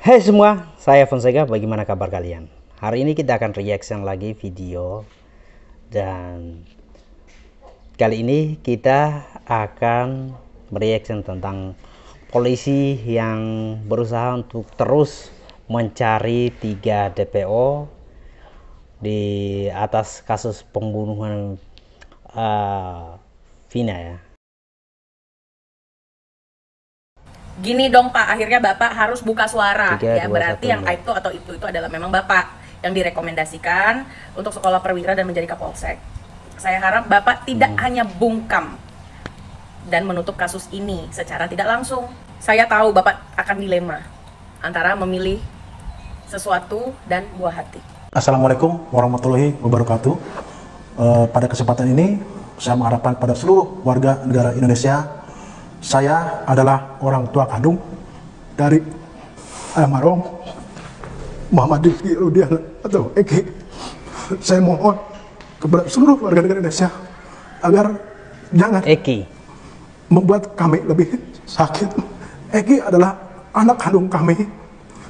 Hai semua, saya Fonseca. Bagaimana kabar kalian? Hari ini kita akan reaction lagi video. Dan kali ini kita akan reaction tentang polisi yang berusaha untuk terus mencari 3 DPO di atas kasus pembunuhan Vina ya. Gini dong Pak, akhirnya Bapak harus buka suara 3, ya. 2, Berarti 1, yang itu atau itu adalah memang Bapak yang direkomendasikan untuk sekolah perwira dan menjadi Kapolsek. Saya harap Bapak tidak hanya bungkam dan menutup kasus ini secara tidak langsung. Saya tahu Bapak akan dilema antara memilih sesuatu dan buah hati. Assalamualaikum warahmatullahi wabarakatuh. Pada kesempatan ini saya mengharapkan kepada seluruh warga negara Indonesia, saya adalah orang tua kandung dari almarhum Muhammad Rizky Rudiana atau Eki. Saya mohon kepada seluruh warga negara Indonesia agar jangan Eki membuat kami lebih sakit. Eki adalah anak kandung kami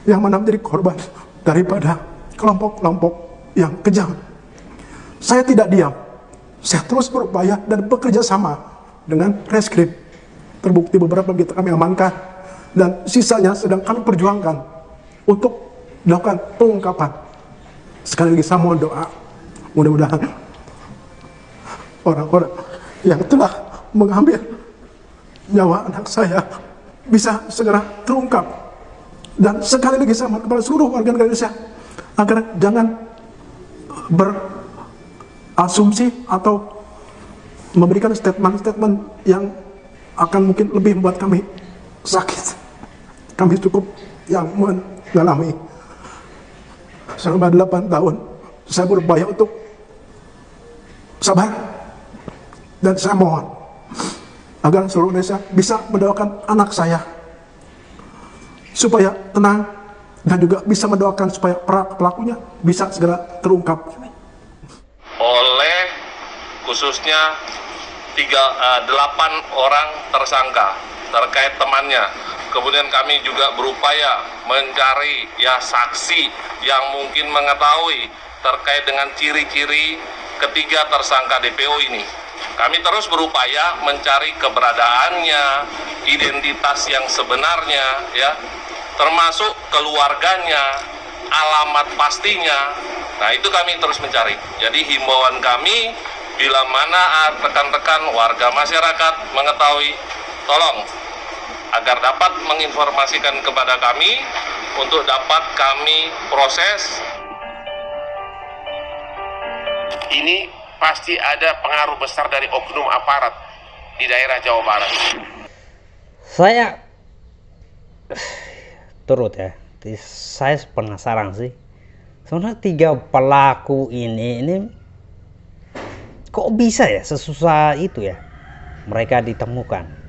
yang mana menjadi korban daripada kelompok-kelompok yang kejam. Saya tidak diam, saya terus berupaya dan bekerja sama dengan reskrim. Terbukti beberapa kita kami amankan dan sisanya sedang kami perjuangkan untuk dilakukan pengungkapan. Sekali lagi saya mohon doa, mudah-mudahan orang-orang yang telah mengambil nyawa anak saya bisa segera terungkap. Dan sekali lagi saya mohon kepada seluruh warga negara Indonesia agar jangan berasumsi atau memberikan statement-statement yang akan mungkin lebih membuat kami sakit. Kami cukup yang mengalami selama 8 tahun saya berupaya untuk sabar, dan saya mohon agar seluruh Indonesia bisa mendoakan anak saya supaya tenang dan juga bisa mendoakan supaya pelakunya bisa segera terungkap oleh khususnya 8 orang tersangka terkait temannya. Kemudian kami juga berupaya mencari saksi yang mungkin mengetahui terkait dengan ciri-ciri ketiga tersangka DPO ini. Kami terus berupaya mencari keberadaannya, identitas yang sebenarnya ya, termasuk keluarganya, alamat pastinya. Nah, itu kami terus mencari. Jadi himbauan kami, bila mana rekan-rekan warga masyarakat mengetahui, tolong agar dapat menginformasikan kepada kami untuk dapat kami proses. Ini pasti ada pengaruh besar dari oknum aparat di daerah Jawa Barat. Saya turut ya, saya penasaran sih. Sebenarnya 3 pelaku ini kok bisa ya sesusah itu ya mereka ditemukan?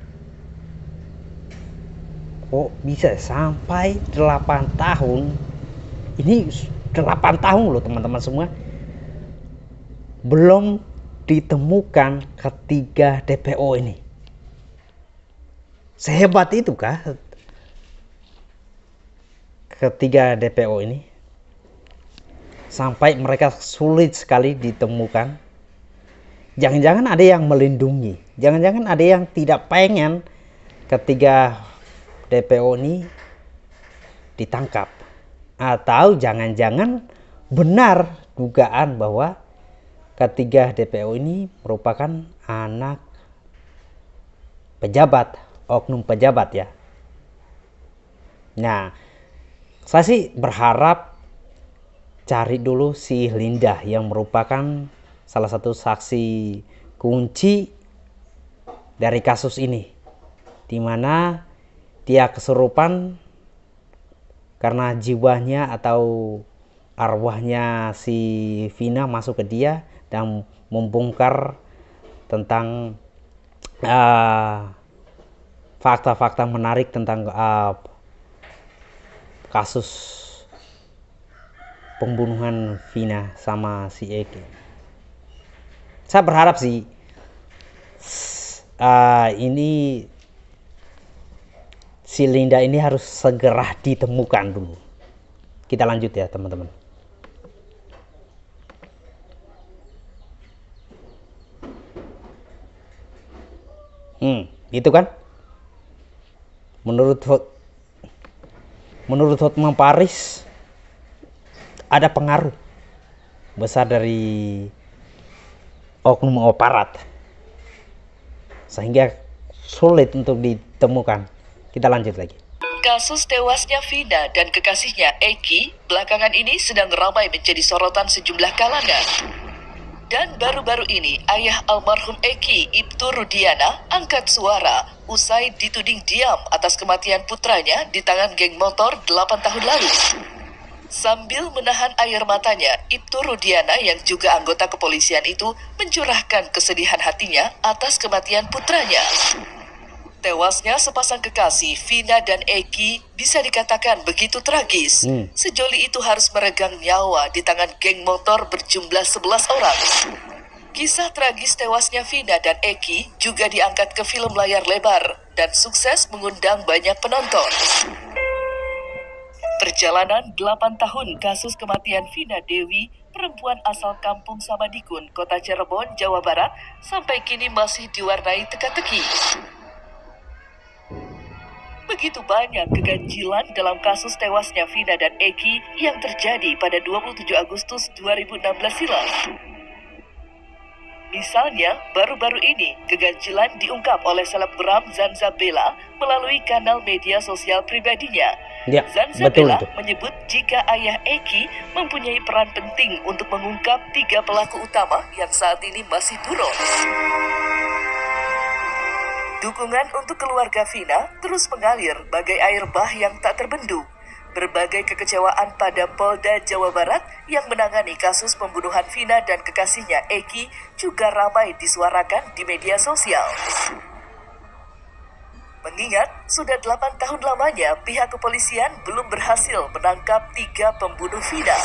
Kok bisa ya? Sampai 8 tahun? Ini 8 tahun loh teman-teman semua, belum ditemukan ketiga DPO ini. Sehebat itu kah ketiga DPO ini? Sampai mereka sulit sekali ditemukan. Jangan-jangan ada yang melindungi, jangan-jangan ada yang tidak pengen ketiga DPO ini ditangkap, atau jangan-jangan benar dugaan bahwa ketiga DPO ini merupakan anak pejabat, oknum pejabat ya. Nah, saya sih berharap cari dulu si Linda yang merupakan salah satu saksi kunci dari kasus ini, di mana dia kesurupan karena jiwanya atau arwahnya si Vina masuk ke dia dan membongkar tentang fakta-fakta menarik tentang kasus pembunuhan Vina sama si Eki. Saya berharap sih ini si Linda ini harus segera ditemukan dulu. Kita lanjut ya teman-teman. Itu kan menurut Hotman Paris ada pengaruh besar dari oknum aparat sehingga sulit untuk ditemukan. Kita lanjut lagi. Kasus tewasnya Vina dan kekasihnya Eki belakangan ini sedang ramai menjadi sorotan sejumlah kalangan. Dan baru-baru ini, ayah almarhum Eki, Ibtu Rudiana, angkat suara usai dituding diam atas kematian putranya di tangan geng motor 8 tahun lalu. Sambil menahan air matanya, Ibtu Rudiana yang juga anggota kepolisian itu mencurahkan kesedihan hatinya atas kematian putranya. Tewasnya sepasang kekasih, Vina dan Eki, bisa dikatakan begitu tragis. Sejoli itu harus meregang nyawa di tangan geng motor berjumlah 11 orang. Kisah tragis tewasnya Vina dan Eki juga diangkat ke film layar lebar dan sukses mengundang banyak penonton. Perjalanan 8 tahun kasus kematian Vina Dewi, perempuan asal kampung Samadikun, Kota Cirebon, Jawa Barat, sampai kini masih diwarnai teka-teki. Begitu banyak keganjilan dalam kasus tewasnya Vina dan Eki yang terjadi pada 27 Agustus 2016 silam. Misalnya, baru-baru ini keganjilan diungkap oleh selebgram Zanzabela melalui kanal media sosial pribadinya. Ya, Zanzabela betul. menyebut jika ayah Eki mempunyai peran penting untuk mengungkap 3 pelaku utama yang saat ini masih buron. Dukungan untuk keluarga Vina terus mengalir bagai air bah yang tak terbendung. Berbagai kekecewaan pada Polda Jawa Barat yang menangani kasus pembunuhan Vina dan kekasihnya Eki juga ramai disuarakan di media sosial. Mengingat sudah 8 tahun lamanya pihak kepolisian belum berhasil menangkap 3 pembunuh Vina.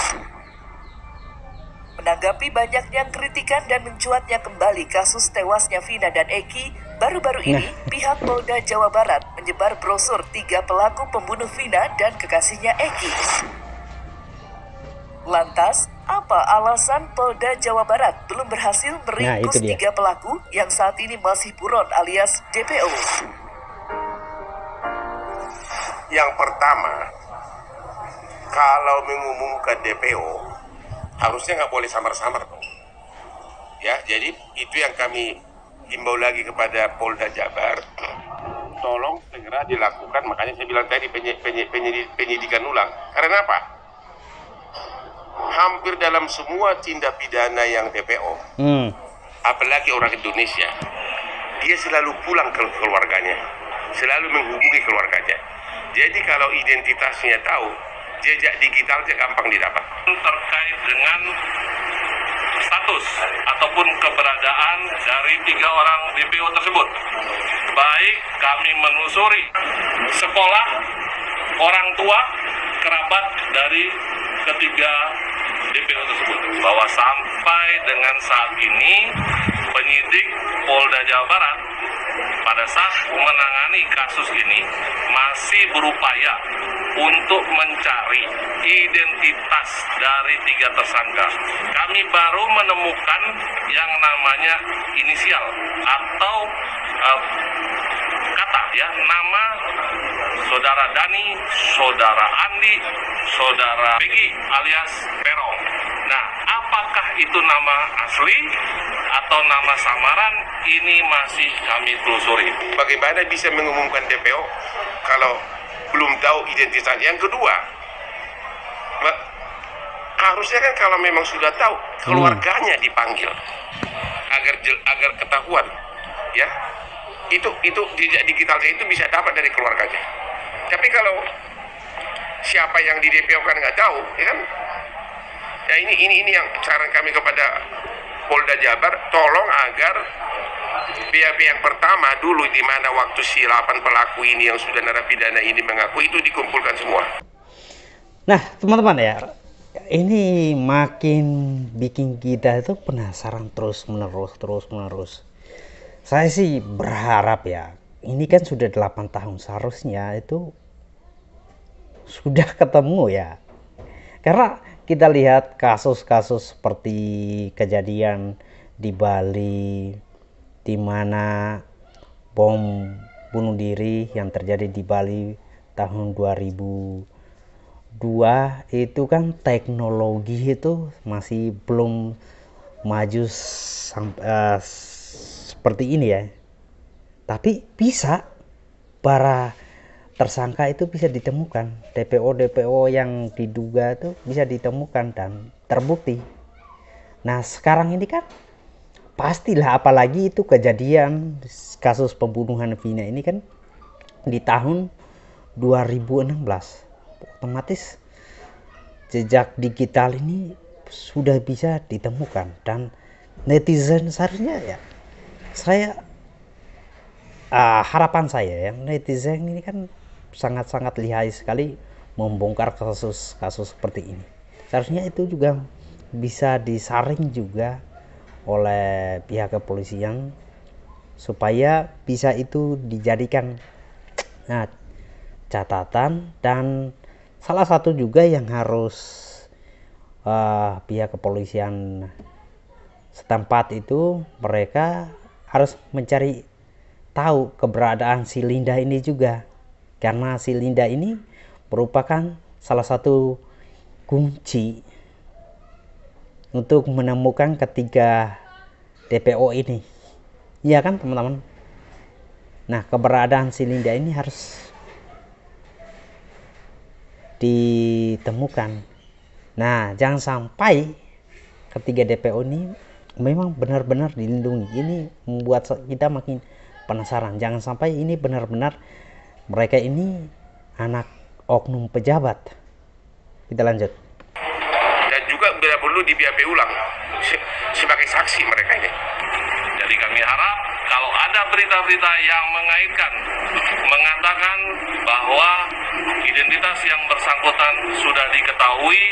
Menanggapi banyaknya kritikan dan mencuatnya kembali kasus tewasnya Vina dan Eki, baru-baru ini pihak Polda Jawa Barat menyebar brosur 3 pelaku pembunuh Vina dan kekasihnya Eki. Lantas, apa alasan Polda Jawa Barat belum berhasil meringkus 3 pelaku yang saat ini masih buron alias DPO? Yang pertama, kalau mengumumkan DPO, harusnya nggak boleh samar-samar. Ya, jadi itu yang kami himbau lagi kepada Polda Jabar. Tolong segera dilakukan, makanya saya bilang tadi penyidikan ulang. Karena apa? Hampir dalam semua tindak pidana yang DPO, apalagi orang Indonesia, dia selalu pulang ke keluarganya, selalu menghubungi keluarganya. Jadi kalau identitasnya tahu, jejak digitalnya gampang didapat. Terkait dengan status ataupun keberadaan dari 3 orang DPO tersebut, baik kami menelusuri sekolah, orang tua, kerabat dari ketiga DPO tersebut, bahwa sampai dengan saat ini penyidik Polda Jawa Barat pada saat menangani kasus ini masih berupaya untuk mencari identitas dari 3 tersangka. Kami baru menemukan yang namanya inisial atau kata ya, nama saudara Dani, saudara Andi, saudara Peggy alias Perong. Nah, apakah itu nama asli atau nama samaran, ini masih kami telusuri. Bagaimana bisa mengumumkan DPO kalau belum tahu identitas? Yang kedua, harusnya kan kalau memang sudah tahu, keluarganya dipanggil agar ketahuan, ya. Itu jejak digitalnya itu bisa dapat dari keluarganya. Tapi kalau siapa yang di DPO kan nggak tahu, ya kan? Ya ini yang saran kami kepada Polda Jabar, tolong agar pihak-pihak yang pertama dulu, di mana waktu si 8 pelaku ini yang sudah narapidana ini mengaku, itu dikumpulkan semua. Nah teman-teman ya, ini makin bikin kita itu penasaran terus menerus. Saya sih berharap ya ini kan sudah 8 tahun, seharusnya itu sudah ketemu ya. Karena kita lihat kasus-kasus seperti kejadian di Bali, di mana bom bunuh diri yang terjadi di Bali tahun 2002 itu kan teknologi itu masih belum maju seperti ini ya. Tapi bisa para tersangka itu bisa ditemukan, DPO yang diduga itu bisa ditemukan dan terbukti. Nah sekarang ini kan pastilah, apalagi itu kejadian kasus pembunuhan Vina ini kan di tahun 2016, otomatis jejak digital ini sudah bisa ditemukan. Dan netizen seharusnya ya, saya harapan saya ya, netizen ini kan sangat-sangat lihai sekali membongkar kasus-kasus seperti ini. Seharusnya itu juga bisa disaring juga oleh pihak kepolisian supaya bisa itu dijadikan catatan. Dan salah satu juga yang harus pihak kepolisian setempat itu, mereka harus mencari tahu keberadaan si Linda ini juga, karena si Linda ini merupakan salah satu kunci untuk menemukan ketiga DPO ini, iya kan teman-teman. Nah keberadaan si Linda ini harus ditemukan. Nah jangan sampai ketiga DPO ini memang benar-benar dilindungi. Ini membuat kita makin penasaran, jangan sampai ini benar-benar mereka ini anak oknum pejabat. Kita lanjut. Dan juga bila perlu di BAP ulang sebagai saksi mereka ini. Jadi kami harap kalau ada berita-berita yang mengaitkan, mengatakan bahwa identitas yang bersangkutan sudah diketahui,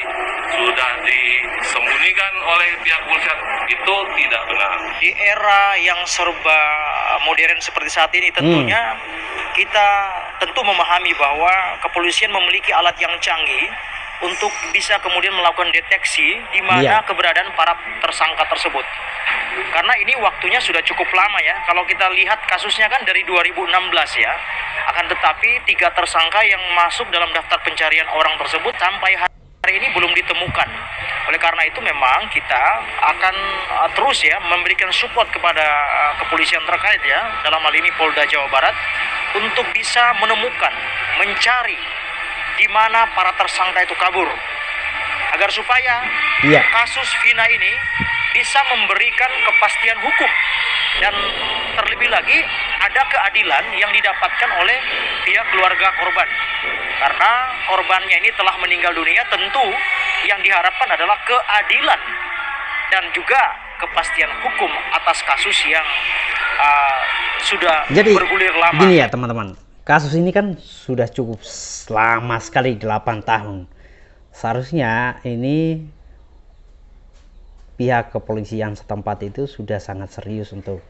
sudah disembunyikan oleh pihak kepolisian, itu tidak benar. Di era yang serba modern seperti saat ini, tentunya kita tentu memahami bahwa kepolisian memiliki alat yang canggih untuk bisa kemudian melakukan deteksi di mana keberadaan para tersangka tersebut. Karena ini waktunya sudah cukup lama ya. Kalau kita lihat kasusnya kan dari 2016 ya. Akan tetapi 3 tersangka yang masuk dalam daftar pencarian orang tersebut sampai hari ini belum ditemukan. Oleh karena itu memang kita akan terus ya memberikan support kepada kepolisian terkait ya, dalam hal ini Polda Jawa Barat, untuk bisa menemukan, mencari di mana para tersangka itu kabur, agar supaya kasus Vina ini bisa memberikan kepastian hukum dan terlebih lagi ada keadilan yang didapatkan oleh pihak keluarga korban. Karena korbannya ini telah meninggal dunia, tentu yang diharapkan adalah keadilan dan juga kepastian hukum atas kasus yang sudah bergulir lama. Gini ya teman-teman, kasus ini kan sudah cukup lama sekali, 8 tahun. Seharusnya ini pihak kepolisian setempat itu sudah sangat serius untuk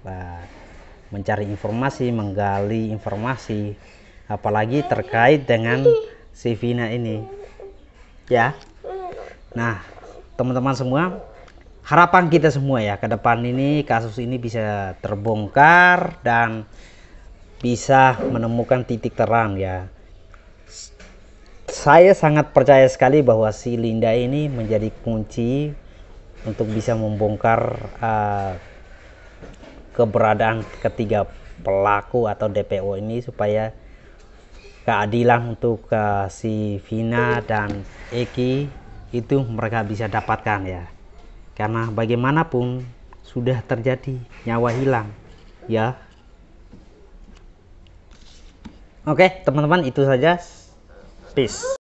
mencari informasi, menggali informasi, apalagi terkait dengan si Vina ini ya. Nah teman-teman semua, harapan kita semua ya ke depan ini kasus ini bisa terbongkar dan bisa menemukan titik terang ya. Saya sangat percaya sekali bahwa si Linda ini menjadi kunci untuk bisa membongkar keberadaan ketiga pelaku atau DPO ini, supaya keadilan untuk si Vina dan Eki itu mereka bisa dapatkan ya. Karena bagaimanapun sudah terjadi nyawa hilang ya. Oke teman-teman, itu saja. Peace.